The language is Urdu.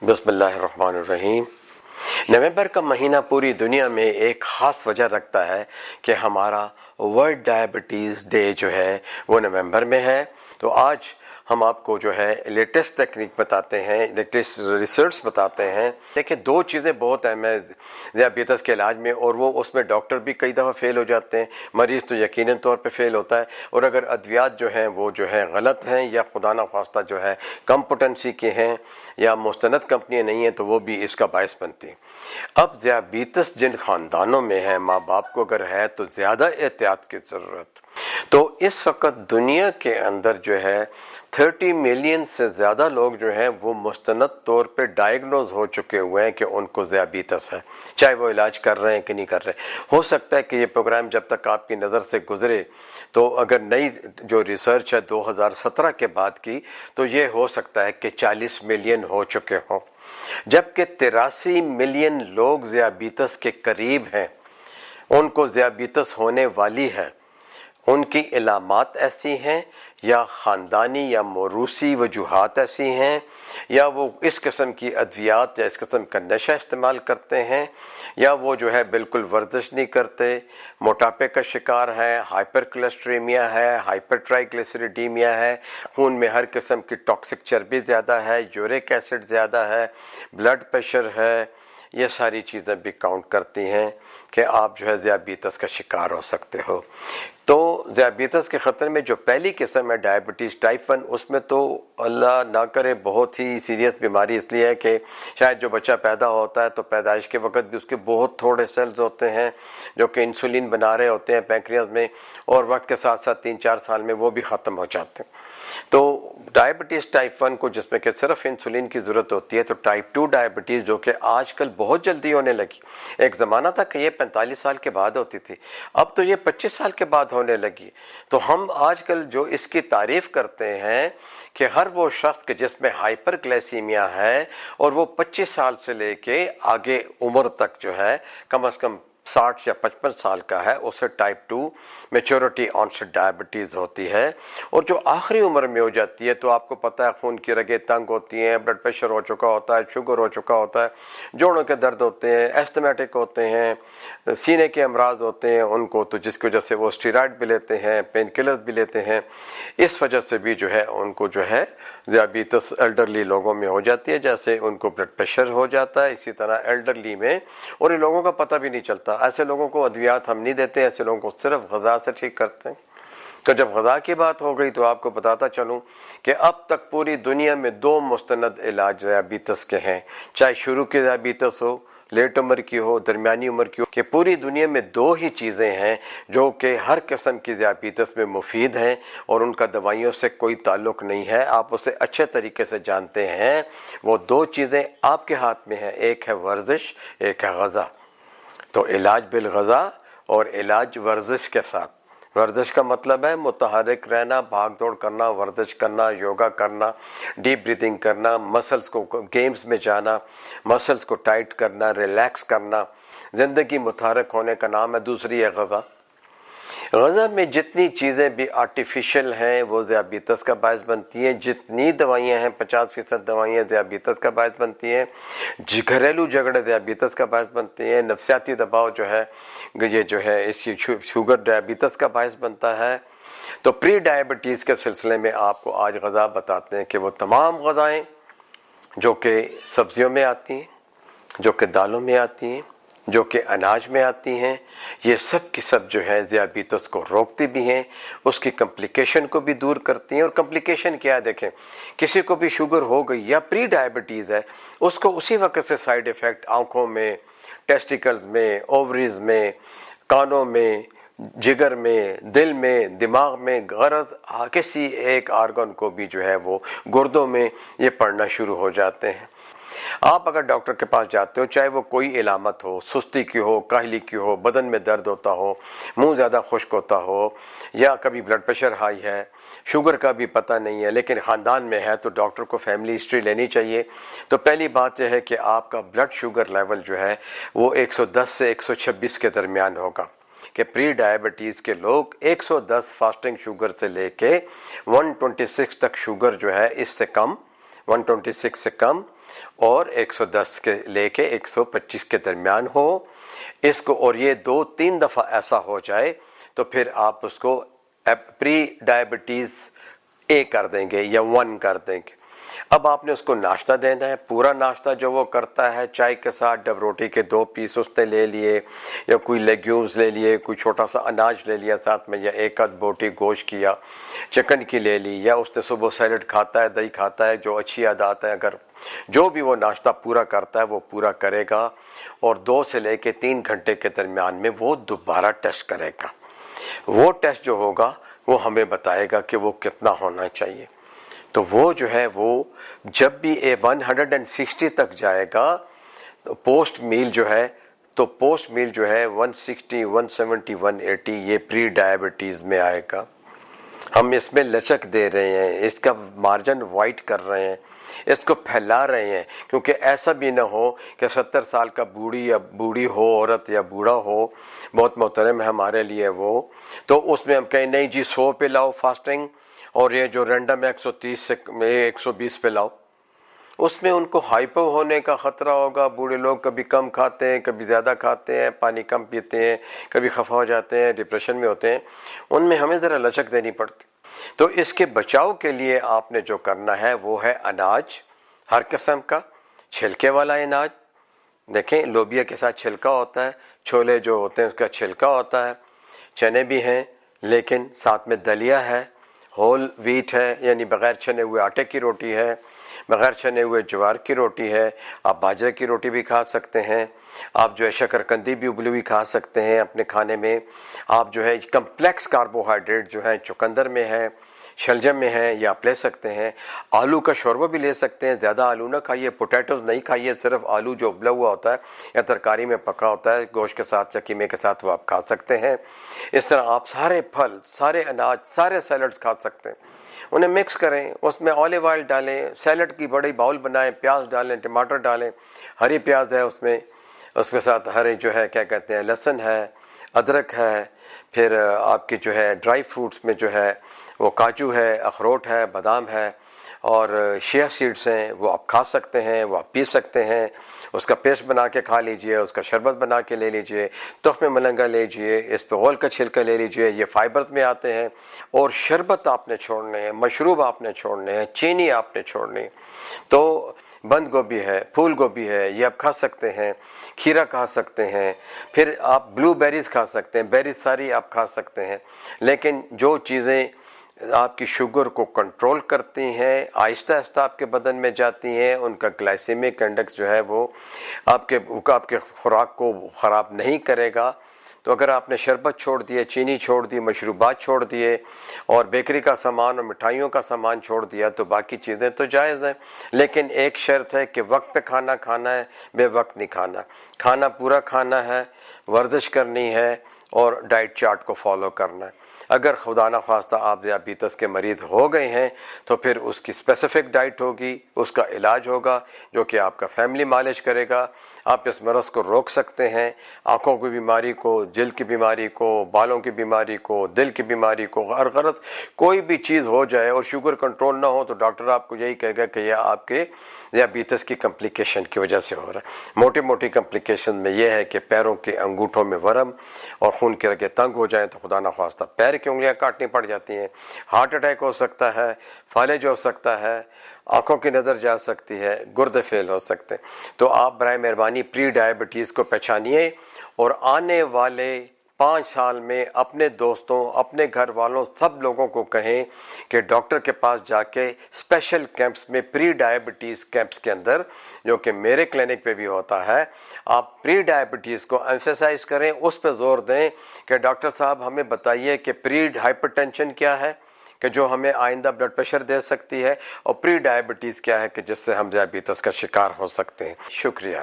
بسم اللہ الرحمن الرحیم۔ نومبر کا مہینہ پوری دنیا میں ایک خاص وجہ رکھتا ہے کہ ہمارا ورلڈ ڈائبٹیز ڈے جو ہے وہ نومبر میں ہے۔ تو آج ہم آپ کو جو ہے لیٹسٹ ٹیکنیک بتاتے ہیں، لیٹسٹ ریسرچ بتاتے ہیں۔ دیکھیں، دو چیزیں بہت اہم ہیں ذیابیطس کے علاج میں، اور وہ اس میں ڈاکٹر بھی کئی دفعہ فیل ہو جاتے ہیں، مریض تو یقیناً طور پہ فیل ہوتا ہے، اور اگر ادویات جو ہیں وہ جو ہے غلط ہیں یا خدا نخواستہ جو ہے کم پوٹنسی کے ہیں یا مستند کمپنیاں نہیں ہیں تو وہ بھی اس کا باعث بنتی ہیں۔ اب ذیابیطس جن خاندانوں میں ہے، ماں باپ کو اگر ہے تو زیادہ احتیاط کی ضرورت۔ تو اس وقت دنیا کے اندر جو ہے 30 ملین سے زیادہ لوگ جو ہیں وہ مستند طور پہ ڈائیگنوز ہو چکے ہوئے ہیں کہ ان کو ذیابیطس ہے، چاہے وہ علاج کر رہے ہیں کہ نہیں کر رہے۔ ہو سکتا ہے کہ یہ پروگرام جب تک آپ کی نظر سے گزرے تو اگر نئی جو ریسرچ ہے 2017 کے بعد کی تو یہ ہو سکتا ہے کہ 40 ملین ہو چکے ہوں، جبکہ 83 ملین لوگ ذیابیطس کے قریب ہیں، ان کو ذیابیطس ہونے والی ہے۔ ان کی علامات ایسی ہیں یا خاندانی یا موروثی وجوہات ایسی ہیں، یا وہ اس قسم کی ادویات یا اس قسم کا نشہ استعمال کرتے ہیں، یا وہ جو ہے بالکل ورزش نہیں کرتے، موٹاپے کا شکار ہے، ہائپر کولیسٹریمیا ہے، ہائپر ٹرائیگلیسیریڈیمیا ہے، خون میں ہر قسم کی ٹاکسک چربی زیادہ ہے، یورک ایسڈ زیادہ ہے، بلڈ پریشر ہے۔ یہ ساری چیزیں بھی کاؤنٹ کرتی ہیں کہ آپ جو ہے ذیابیطس کا شکار ہو سکتے ہو۔ تو ذیابیطس کے خطرے میں جو پہلی قسم ہے ڈائبٹیز ٹائپ 1، اس میں تو اللہ نہ کرے بہت ہی سیریس بیماری اس لیے ہے کہ شاید جو بچہ پیدا ہوتا ہے تو پیدائش کے وقت بھی اس کے بہت تھوڑے سیلز ہوتے ہیں جو کہ انسولین بنا رہے ہوتے ہیں پینکریاس میں، اور وقت کے ساتھ ساتھ 3-4 سال میں وہ بھی ختم ہو جاتے ہیں۔ تو ڈائبٹیز ٹائپ 1 کو جس میں کہ صرف انسولین کی ضرورت ہوتی ہے، تو ٹائپ 2 ڈائبٹیز جو کہ آج کل بہت جلدی ہونے لگی، ایک زمانہ تھا کہ یہ 45 سال کے بعد ہوتی تھی، اب تو یہ 25 سال کے بعد ہونے لگی۔ تو ہم آج کل جو اس کی تعریف کرتے ہیں کہ ہر وہ شخص کے جس میں ہائپر گلائسیمیا ہے اور وہ 25 سال سے لے کے آگے عمر تک جو ہے کم از کم 60 یا 55 سال کا ہے، اسے ٹائپ 2 میچورٹی آنسٹ ڈائبٹیز ہوتی ہے۔ اور جو آخری عمر میں ہو جاتی ہے تو آپ کو پتہ ہے خون کی رگیں تنگ ہوتی ہیں، بلڈ پریشر ہو چکا ہوتا ہے، شوگر ہو چکا ہوتا ہے، جوڑوں کے درد ہوتے ہیں، ایسٹمیٹک ہوتے ہیں، سینے کے امراض ہوتے ہیں ان کو، تو جس کی وجہ سے وہ اسٹیرائڈ بھی لیتے ہیں، پین کلرز بھی لیتے ہیں۔ اس وجہ سے بھی جو ہے ان کو جو ہے ذیابیطس ایلڈرلی لوگوں میں ہو جاتی ہے، جیسے ان کو بلڈ پریشر ہو جاتا ہے اسی طرح ایلڈرلی میں، اور ان لوگوں کا پتہ بھی نہیں چلتا۔ ایسے لوگوں کو ادویات ہم نہیں دیتے، ایسے لوگوں کو صرف غذا سے ٹھیک کرتے ہیں۔ تو جب غذا کی بات ہو گئی تو آپ کو بتاتا چلوں کہ اب تک پوری دنیا میں 2 مستند علاج ذیابیطس کے ہیں، چاہے شروع کی ذیابیطس ہو، لیٹ عمر کی ہو، درمیانی عمر کی ہو، کہ پوری دنیا میں 2 ہی چیزیں ہیں جو کہ ہر قسم کی ذیابیطس میں مفید ہیں اور ان کا دوائیوں سے کوئی تعلق نہیں ہے، آپ اسے اچھے طریقے سے جانتے ہیں۔ وہ 2 چیزیں آپ کے ہاتھ میں ہیں، ایک ہے ورزش، ایک ہے غذا۔ تو علاج بالغذا اور علاج ورزش کے ساتھ۔ ورزش کا مطلب ہے متحرک رہنا، بھاگ دوڑ کرنا، ورزش کرنا، یوگا کرنا، ڈیپ بریتھنگ کرنا، مسلز کو گیمز میں جانا، مسلز کو ٹائٹ کرنا، ریلیکس کرنا، زندگی متحرک ہونے کا نام ہے۔ دوسری ہے غذا۔ غذا میں جتنی چیزیں بھی آرٹیفیشل ہیں وہ ذیابیطس کا باعث بنتی ہیں، جتنی دوائیاں ہیں 50% دوائیاں ذیابیطس کا باعث بنتی ہیں، گھریلو جھگڑے ذیابیطس کا باعث بنتے ہیں، نفسیاتی دباؤ جو ہے یہ جو ہے اس کی شوگر ڈائبٹیز کا باعث بنتا ہے۔ تو پری ڈائبٹیز کے سلسلے میں آپ کو آج غذا بتاتے ہیں کہ وہ تمام غذائیں جو کہ سبزیوں میں آتی ہیں، جو کہ دالوں میں آتی ہیں، جو کہ اناج میں آتی ہیں، یہ سب کی سب جو ہے ذیابیطس کو روکتی بھی ہیں، اس کی کمپلیکیشن کو بھی دور کرتی ہیں۔ اور کمپلیکیشن کیا ہے؟ دیکھیں، کسی کو بھی شوگر ہو گئی یا پری ڈائبٹیز ہے، اس کو اسی وقت سے سائیڈ ایفیکٹ آنکھوں میں، ٹیسٹیکلز میں، اووریز میں، کانوں میں، جگر میں، دل میں، دماغ میں، غرض کسی ایک آرگن کو بھی جو ہے وہ گردوں میں یہ پڑنا شروع ہو جاتے ہیں۔ آپ اگر ڈاکٹر کے پاس جاتے ہو، چاہے وہ کوئی علامت ہو، سستی کی ہو، کاہلی کی ہو، بدن میں درد ہوتا ہو، منہ زیادہ خشک ہوتا ہو، یا کبھی بلڈ پریشر ہائی ہے، شوگر کا بھی پتہ نہیں ہے لیکن خاندان میں ہے، تو ڈاکٹر کو فیملی ہسٹری لینی چاہیے۔ تو پہلی بات یہ ہے کہ آپ کا بلڈ شوگر لیول جو ہے وہ 110 سے 126 کے درمیان ہوگا، کہ پری ڈائبٹیز کے لوگ 110 فاسٹنگ شوگر سے لے کے 126 تک شوگر جو ہے اس سے کم، 126 سے کم اور 110 کے لے کے 125 کے درمیان ہو اس کو، اور یہ 2-3 دفعہ ایسا ہو جائے تو پھر آپ اس کو پری ڈائبٹیز اے کر دیں گے یا 1 کر دیں گے۔ اب آپ نے اس کو ناشتہ دینا ہے، پورا ناشتہ جو وہ کرتا ہے چائے کے ساتھ ڈب روٹی کے 2 پیس اس نے لے لیے، یا کوئی لیگیومز لے لیے، کوئی چھوٹا سا اناج لے لیا ساتھ میں، یا 1 بوٹی گوشت کی یا چکن کی لے لی، یا اس نے صبح سیلڈ کھاتا ہے، دہی کھاتا ہے، جو اچھی عادات ہے، اگر جو بھی وہ ناشتہ پورا کرتا ہے وہ پورا کرے گا، اور 2 سے لے کے 3 گھنٹے کے درمیان میں وہ دوبارہ ٹیسٹ کرے گا۔ وہ ٹیسٹ جو ہوگا وہ ہمیں بتائے گا کہ وہ کتنا ہونا چاہیے۔ تو وہ جو ہے وہ جب بھی 160 تک جائے گا تو پوسٹ میل جو ہے 160، 170، 180 یہ پری ڈائبٹیز میں آئے گا۔ ہم اس میں لچک دے رہے ہیں، اس کا مارجن وائٹ کر رہے ہیں، اس کو پھیلا رہے ہیں، کیونکہ ایسا بھی نہ ہو کہ 70 سال کا بوڑھی ہو عورت یا بوڑھا ہو، بہت محترم ہے ہمارے لیے وہ، تو اس میں ہم کہیں نہیں جی 100 پہ لاؤ فاسٹنگ، اور یہ جو رینڈم 130 سے 120 پہ لاؤ، اس میں ان کو ہائپو ہونے کا خطرہ ہوگا۔ بوڑھے لوگ کبھی کم کھاتے ہیں، کبھی زیادہ کھاتے ہیں، پانی کم پیتے ہیں، کبھی خفا ہو جاتے ہیں، ڈپریشن میں ہوتے ہیں، ان میں ہمیں ذرا لچک دینی پڑتی۔ تو اس کے بچاؤ کے لیے آپ نے جو کرنا ہے وہ ہے اناج، ہر قسم کا چھلکے والا اناج۔ دیکھیں لوبیا کے ساتھ چھلکا ہوتا ہے، چھولے جو ہوتے ہیں اس کا چھلکا ہوتا ہے، چنے بھی ہیں لیکن ساتھ میں دلیا ہے، ہول ویٹ ہے یعنی بغیر چھنے ہوئے آٹے کی روٹی ہے، بغیر چھنے ہوئے جوار کی روٹی ہے، آپ باجرے کی روٹی بھی کھا سکتے ہیں، آپ جو ہے شکرکندی بھی ابلی ہوئی کھا سکتے ہیں اپنے کھانے میں، آپ جو ہے کمپلیکس کاربوہائیڈریٹ جو ہے چقندر میں ہے، شلجم میں ہے، یہ آپ لے سکتے ہیں۔ آلو کا شوربہ بھی لے سکتے ہیں، زیادہ آلو نہ کھائیے، پوٹیٹوز نہیں کھائیے، صرف آلو جو ابلا ہوا ہوتا ہے یا ترکاری میں پکا ہوتا ہے گوشت کے ساتھ یا قیمے کے ساتھ وہ آپ کھا سکتے ہیں۔ اس طرح آپ سارے پھل، سارے اناج، سارے سیلڈز کھا سکتے ہیں، انہیں مکس کریں، اس میں آلیو آئل ڈالیں، سیلڈ کی بڑی باؤل بنائیں، پیاز ڈالیں، ٹماٹر ڈالیں، ہری پیاز ہے اس میں، اس کے ساتھ ہرے جو ہے کیا کہتے ہیں لہسن ہے، ادرک ہے، پھر آپ کے جو ہے ڈرائی فروٹس میں جو ہے وہ کاجو ہے، اخروٹ ہے، بادام ہے، اور شیئر سیڈز ہیں، وہ آپ کھا سکتے ہیں، وہ آپ پی سکتے ہیں، اس کا پیسٹ بنا کے کھا لیجئے، اس کا شربت بنا کے لے لیجئے، تخم ملنگا لیجئے، اس پہ غول کا چھلکا لے لیجئے، یہ فائبرز میں آتے ہیں۔ اور شربت آپ نے چھوڑنے ہیں، مشروب آپ نے چھوڑنے ہیں، چینی آپ نے چھوڑنی ہے۔ تو بند گوبھی ہے، پھول گوبھی ہے، یہ آپ کھا سکتے ہیں، کھیرا کھا سکتے ہیں، پھر آپ بلو بیریز کھا سکتے ہیں، بیریز ساری آپ کھا سکتے ہیں، لیکن جو چیزیں آپ کی شوگر کو کنٹرول کرتی ہیں، آہستہ آہستہ آپ کے بدن میں جاتی ہیں، ان کا گلائسیمک انڈیکس جو ہے وہ آپ کے خوراک کو خراب نہیں کرے گا۔ تو اگر آپ نے شربت چھوڑ دیے، چینی چھوڑ دی، مشروبات چھوڑ دیے، اور بیکری کا سامان اور مٹھائیوں کا سامان چھوڑ دیا تو باقی چیزیں تو جائز ہیں، لیکن ایک شرط ہے کہ وقت پہ کھانا کھانا ہے، بے وقت نہیں کھانا، کھانا پورا کھانا ہے، ورزش کرنی ہے، اور ڈائٹ چارٹ کو فالو کرنا ہے۔ اگر خدا نخواستہ آپ ذیابیطس کے مریض ہو گئے ہیں تو پھر اس کی اسپیسیفک ڈائٹ ہوگی، اس کا علاج ہوگا جو کہ آپ کا فیملی مالج کرے گا۔ آپ اس مرض کو روک سکتے ہیں، آنکھوں کی بیماری کو، جلد کی بیماری کو، بالوں کی بیماری کو، دل کی بیماری کو، ہر غرض کوئی بھی چیز ہو جائے اور شوگر کنٹرول نہ ہو تو ڈاکٹر آپ کو یہی کہے گا کہ یہ آپ کے ذیابیطس کی کمپلیکیشن کی وجہ سے ہو رہا ہے۔ موٹی موٹی کمپلیکیشن میں یہ ہے کہ پیروں کے انگوٹھوں میں ورم اور خون کے رگیں تنگ ہو جائیں تو خدا نخواستہ پیر کی انگلیاں کاٹنی پڑ جاتی ہیں، ہارٹ اٹیک ہو سکتا ہے، فالج ہو سکتا ہے، آنکھوں کی نظر جا سکتی ہے، گردے فیل ہو سکتے ہیں۔ تو آپ برائے مہربانی پری ڈائبٹیز کو پہچانیے، اور آنے والے 5 سال میں اپنے دوستوں، اپنے گھر والوں، سب لوگوں کو کہیں کہ ڈاکٹر کے پاس جا کے اسپیشل کیمپس میں، پری ڈائبٹیز کیمپس کے اندر جو کہ میرے کلینک پہ بھی ہوتا ہے، آپ پری ڈائبٹیز کو ایمفیسائز کریں، اس پہ زور دیں کہ ڈاکٹر صاحب ہمیں بتائیے کہ پری ہائپر ٹینشن کیا ہے کہ جو ہمیں آئندہ بلڈ پریشر دے سکتی ہے، اور پری ڈائبٹیز کیا ہے کہ جس سے ہم ذیابیطس کا شکار ہو سکتے ہیں۔ شکریہ۔